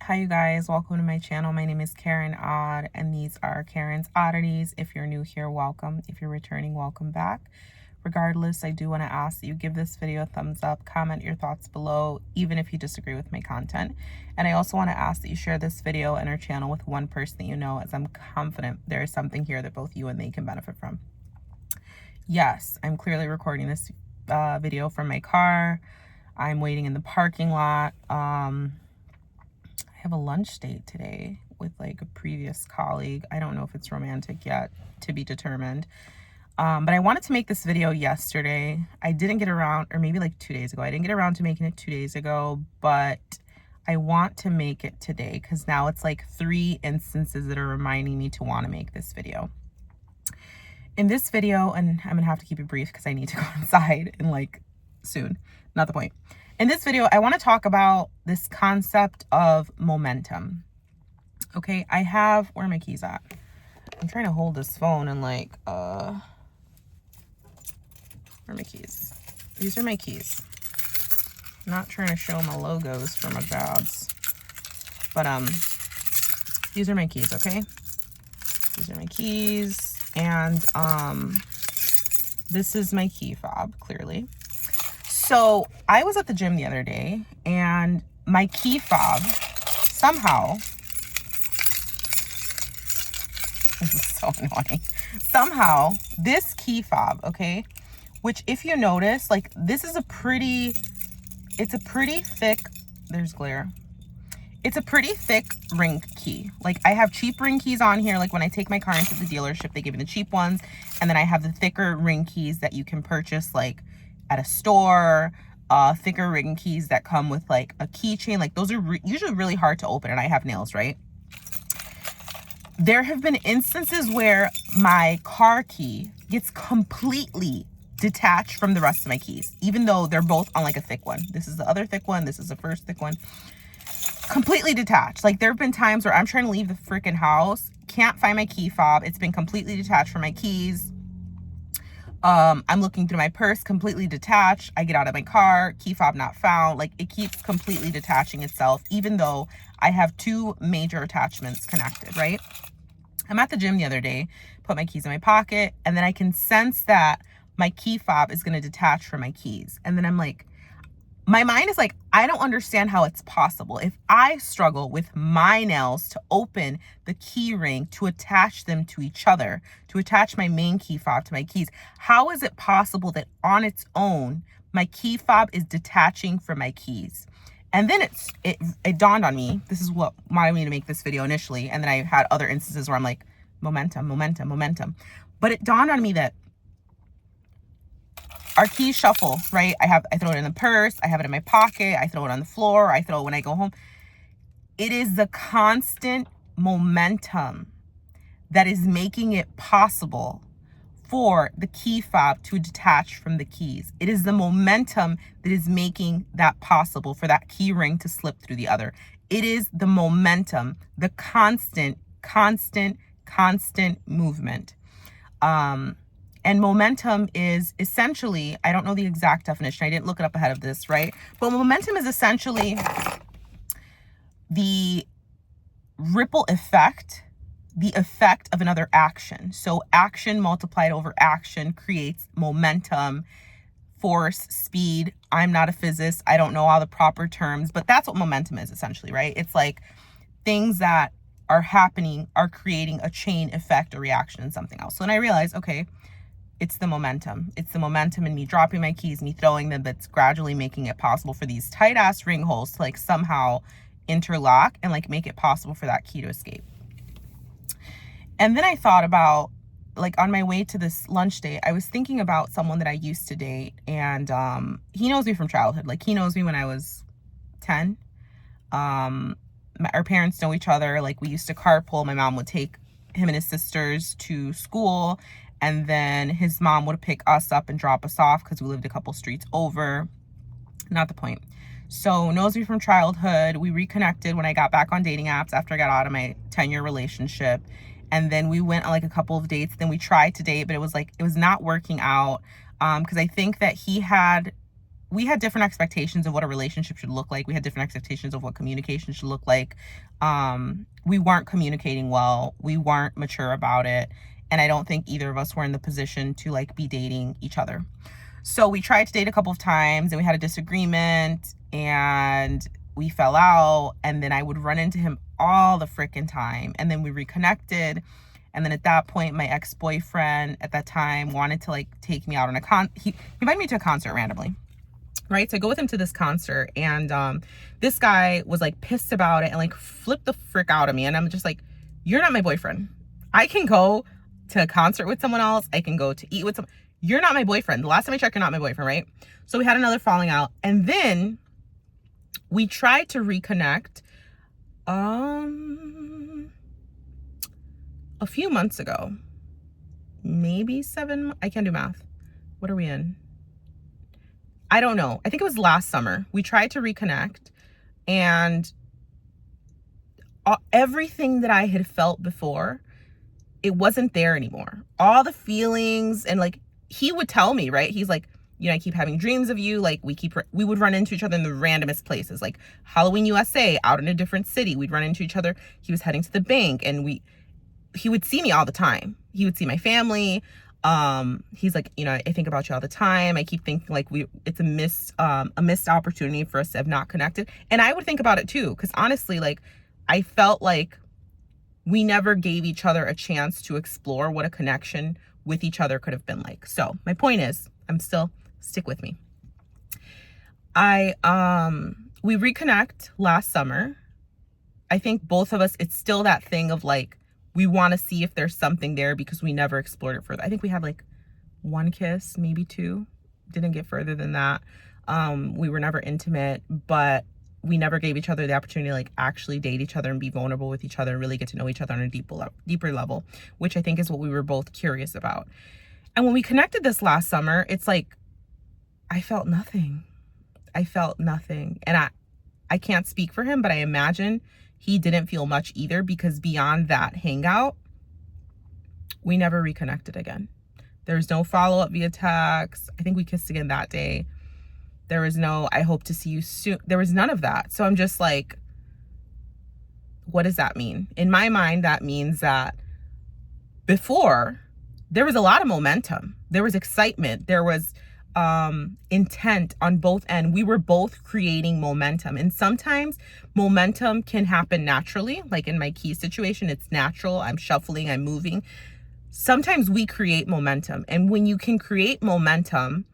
Hi you guys, welcome to my channel. My name is Karen Odd and these are Karen's Oddities. If you're new here, welcome. If you're returning, welcome back. Regardless, I do want to ask that you give this video a thumbs up, comment your thoughts below, even if you disagree with my content. And I also want to ask that you share this video and our channel with one person that you know, as I'm confident there is something here that both you and they can benefit from. Yes, I'm clearly recording this video from my car. I'm waiting in the parking lot. I have a lunch date today with like a previous colleague. I don't know if it's romantic yet, to be determined. But I wanted to make this video yesterday. I didn't get around, or maybe like 2 days ago. I didn't get around to making it 2 days ago, but I want to make it today because now it's like 3 instances that are reminding me to want to make this video. In this video, and I'm gonna have to keep it brief because I need to go inside and like soon, not the point. In this video, I want to talk about this concept of momentum. Okay, I have, where are my keys at? I'm trying to hold this phone and like, where are my keys? These are my keys. I'm not trying to show my logos for my bags, but these are my keys, okay? These are my keys, and this is my key fob, clearly. So I was at the gym the other day and my key fob somehow, this is so annoying, somehow this key fob, okay, which if you notice, like this is it's a pretty thick, there's glare. It's a pretty thick ring key. Like I have cheap ring keys on here. Like when I take my car into the dealership, they give me the cheap ones. And then I have the thicker ring keys that you can purchase like at a store, thicker ring keys that come with like a keychain. Like those are usually really hard to open, and I have nails, right? There have been instances where my car key gets completely detached from the rest of my keys, even though they're both on like a thick one. This is the other thick one. This is the first thick one. Completely detached. Like there have been times where I'm trying to leave the freaking house, can't find my key fob. It's been completely detached from my keys. I'm looking through my purse, completely detached. I get out of my car, key fob not found. Like it keeps completely detaching itself, even though I have 2 major attachments connected, right? I'm at the gym the other day, put my keys in my pocket, and then I can sense that my key fob is going to detach from my keys. And then I'm like, my mind is like, I don't understand how it's possible. If I struggle with my nails to open the key ring, to attach them to each other, to attach my main key fob to my keys, how is it possible that on its own, my key fob is detaching from my keys? And then it dawned on me, this is what wanted me to make this video initially. And then I had other instances where I'm like, momentum. But it dawned on me that our keys shuffle, right? I throw it in the purse, I have it in my pocket, I throw it on the floor, I throw it when I go home. It is the constant momentum that is making it possible for the key fob to detach from the keys. It is the momentum that is making that possible for that key ring to slip through the other. It is the momentum, the constant movement. And momentum is essentially, I don't know the exact definition. I didn't look it up ahead of this, right? But momentum is essentially the ripple effect, the effect of another action. So action multiplied over action creates momentum, force, speed. I'm not a physicist. I don't know all the proper terms, but that's what momentum is essentially, right? It's like things that are happening are creating a chain effect or reaction in something else. So then I realized, okay, it's the momentum. It's the momentum in me dropping my keys, me throwing them, that's gradually making it possible for these tight ass ring holes to like somehow interlock and like make it possible for that key to escape. And then I thought about, like on my way to this lunch date, I was thinking about someone that I used to date, and he knows me from childhood. Like he knows me when I was 10. Our parents know each other. Like we used to carpool. My mom would take him and his sisters to school, and then his mom would pick us up and drop us off because we lived a couple streets over. Not the point. So knows me from childhood. We reconnected when I got back on dating apps after I got out of my 10-year relationship. And then we went on like a couple of dates. Then we tried to date, but it was not working out. Because I think that he had we had different expectations of what a relationship should look like. We had different expectations of what communication should look like. We weren't communicating well. We weren't mature about it. And I don't think either of us were in the position to like be dating each other. So we tried to date a couple of times and we had a disagreement and we fell out. And then I would run into him all the freaking time. And then we reconnected. And then at that point, my ex-boyfriend at that time wanted to like take me out on he invited me to a concert randomly. Right? So I go with him to this concert and this guy was like pissed about it and like flipped the frick out of me. And I'm just like, you're not my boyfriend. I can go to a concert with someone else. I can go to eat with someone. You're not my boyfriend. The last time I checked, you're not my boyfriend, right? So we had another falling out. And then we tried to reconnect a few months ago. Maybe I can't do math. What are we in? I don't know. I think it was last summer. We tried to reconnect and everything that I had felt before, it wasn't there anymore. All the feelings and like, he would tell me, right? He's like, you know, I keep having dreams of you. Like we would run into each other in the randomest places, like Halloween USA, out in a different city. We'd run into each other. He was heading to the bank and he would see me all the time. He would see my family. He's like, you know, I think about you all the time. I keep thinking like it's a missed opportunity for us to have not connected. And I would think about it too. Cause honestly, like I felt like we never gave each other a chance to explore what a connection with each other could have been like. So my point is, stick with me. We reconnect last summer. I think both of us, it's still that thing of like, we want to see if there's something there because we never explored it further. I think we had like one kiss, maybe two. Didn't get further than that. We were never intimate, but we never gave each other the opportunity to like actually date each other and be vulnerable with each other and really get to know each other on a deeper level, which I think is what we were both curious about. And when we connected this last summer, it's like, I felt nothing. And I can't speak for him, but I imagine he didn't feel much either because beyond that hangout, we never reconnected again. There was no follow-up via text. I think we kissed again that day. There was no, I hope to see you soon. There was none of that. So I'm just like, what does that mean? In my mind, that means that before, there was a lot of momentum. There was excitement. There was intent on both ends. We were both creating momentum. And sometimes momentum can happen naturally. Like in my key situation, it's natural. I'm shuffling, I'm moving. Sometimes we create momentum. And when you can create momentum,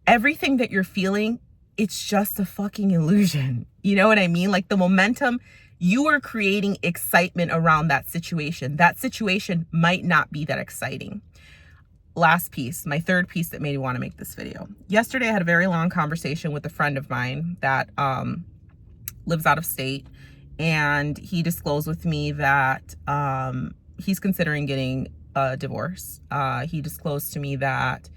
everything that you're feeling, it's just a fucking illusion. You know what I mean? Like the momentum, you are creating excitement around that situation. That situation might not be that exciting. Last piece, my third piece that made me want to make this video. Yesterday, I had a very long conversation with a friend of mine that lives out of state. And he disclosed with me that he's considering getting a divorce. He disclosed to me that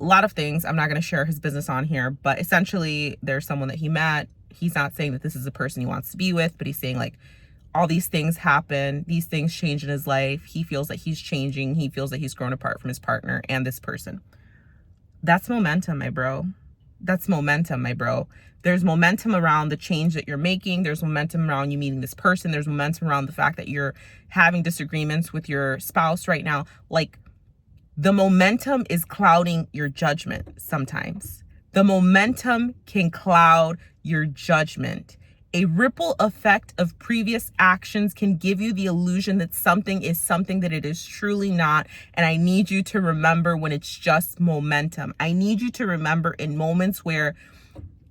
a lot of things, I'm not going to share his business on here, but essentially there's someone that he met. He's not saying that this is the person he wants to be with, but he's saying like all these things happen, these things change in his life. He feels that he's changing. He feels that he's grown apart from his partner and this person. That's momentum, my bro. That's momentum, my bro. There's momentum around the change that you're making. There's momentum around you meeting this person. There's momentum around the fact that you're having disagreements with your spouse right now. Like the momentum is clouding your judgment sometimes. The momentum can cloud your judgment. A ripple effect of previous actions can give you the illusion that something is something that it is truly not. And I need you to remember when it's just momentum. I need you to remember in moments where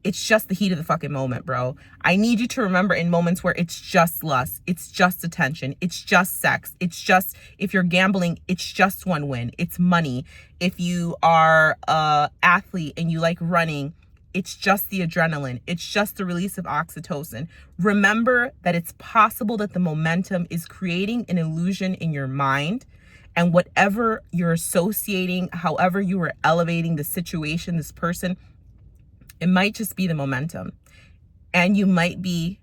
it's just the heat of the fucking moment, bro. I need you to remember in moments where it's just lust, it's just attention, it's just sex, it's just, if you're gambling, it's just one win, it's money. If you are a athlete and you like running, it's just the adrenaline. It's just the release of oxytocin. Remember that it's possible that the momentum is creating an illusion in your mind, and whatever you're associating, however you are elevating the situation, this person, it might just be the momentum. And you might be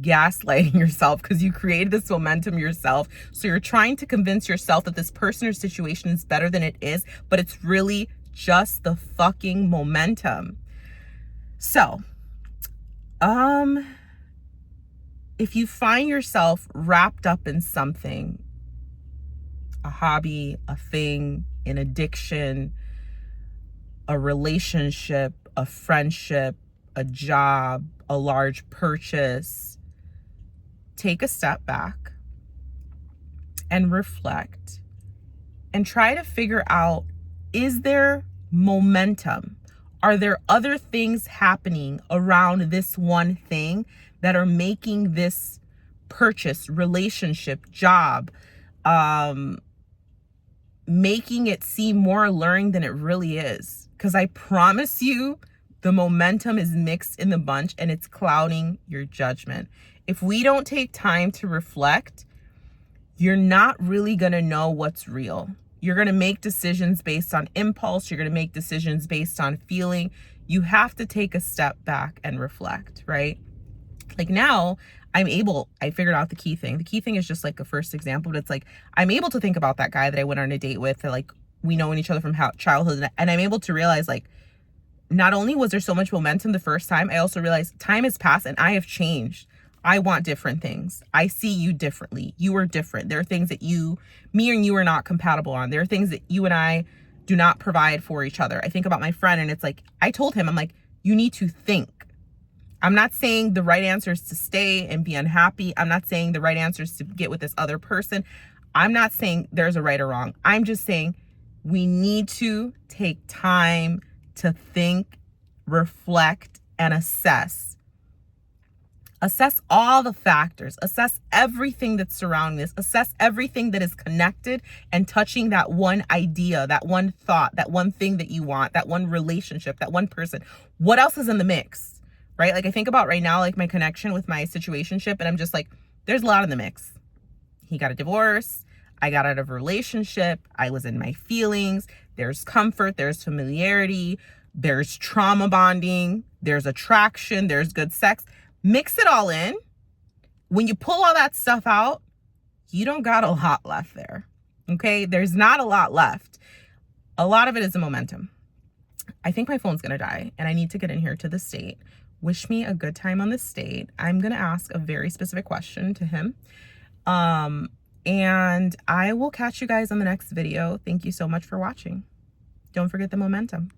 gaslighting yourself because you created this momentum yourself. So you're trying to convince yourself that this person or situation is better than it is, but it's really just the fucking momentum. So, if you find yourself wrapped up in something, a hobby, a thing, an addiction, a relationship, a friendship, a job, a large purchase, take a step back and reflect and try to figure out, is there momentum? Are there other things happening around this one thing that are making this purchase, relationship, job, making it seem more alluring than it really is? Because I promise you, the momentum is mixed in the bunch and it's clouding your judgment. If we don't take time to reflect, you're not really going to know what's real. You're going to make decisions based on impulse. You're going to make decisions based on feeling. You have to take a step back and reflect, right? Like now, I figured out the key thing. The key thing is just like a first example, but it's like, I'm able to think about that guy that I went on a date with, that like we know each other from childhood. And I'm able to realize, like, not only was there so much momentum the first time, I also realized time has passed and I have changed. I want different things. I see you differently. You are different. There are things that me and you are not compatible on. There are things that you and I do not provide for each other. I think about my friend and it's like, I told him, I'm like, you need to think. I'm not saying the right answer is to stay and be unhappy. I'm not saying the right answer is to get with this other person. I'm not saying there's a right or wrong. I'm just saying we need to take time to think, reflect, and assess. Assess all the factors, assess everything that's surrounding this, assess everything that is connected and touching that one idea, that one thought, that one thing that you want, that one relationship, that one person. What else is in the mix, right? Like I think about right now, like my connection with my situationship, and I'm just like, there's a lot in the mix. He got a divorce. I got out of a relationship. I was in my feelings. There's comfort. There's familiarity. There's trauma bonding. There's attraction. There's good sex. Mix it all in. When you pull all that stuff out, you don't got a lot left there. Okay? There's not a lot left. A lot of it is the momentum. I think my phone's going to die and I need to get in here to the state. Wish me a good time on the state. I'm going to ask a very specific question to him. And I will catch you guys on the next video. Thank you so much for watching. Don't forget the momentum.